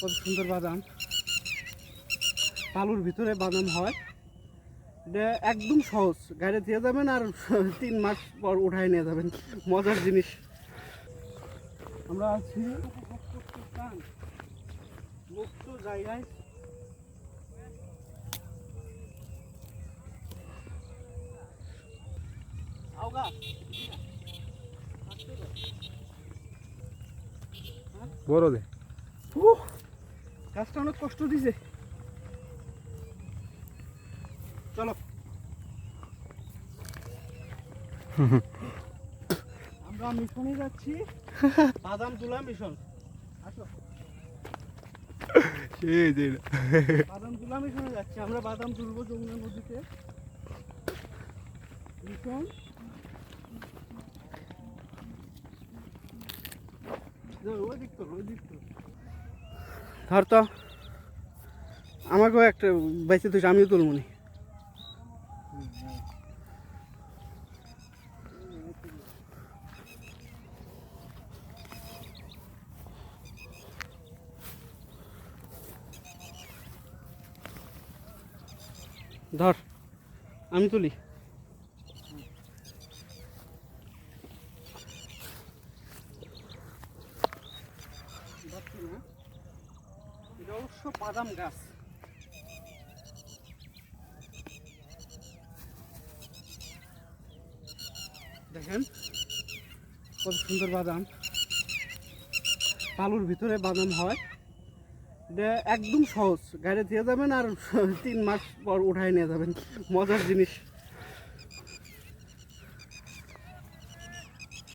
কত সুন্দর বাদাম, বালুর ভিতরে বাদাম হয়। এটা একদম সহজ, গাড়ি দিয়ে যাবেন আর 3 মাস পর উঠায় নিয়ে যাবেন। মজার জিনিস। আমরা আছি মুক্ত জায়গায়। বড় দে গাছটা অনেক কষ্ট দিছে। চলো আমরা মিশনে যাচ্ছি, বাদাম তোলা মিশন। আসো, বাদাম তোলা মিশনে যাচ্ছি আমরা। বাদাম তুলবো যমুনা নদীতে। মিশন ধর তো, আমাকেও একটা বেঁচে তুই, আমিও তুলমুনি। ধর, আমি তুলি। এটা অবশ্য বাদাম গাছ। দেখেন কত সুন্দর বাদাম, বালুর ভিতরে বাদাম হয়। এটা একদম সহজ, গাড়ি দিয়ে যাবেন আর 3 মাস পর উঠায় নিয়ে যাবেন। মজার জিনিস।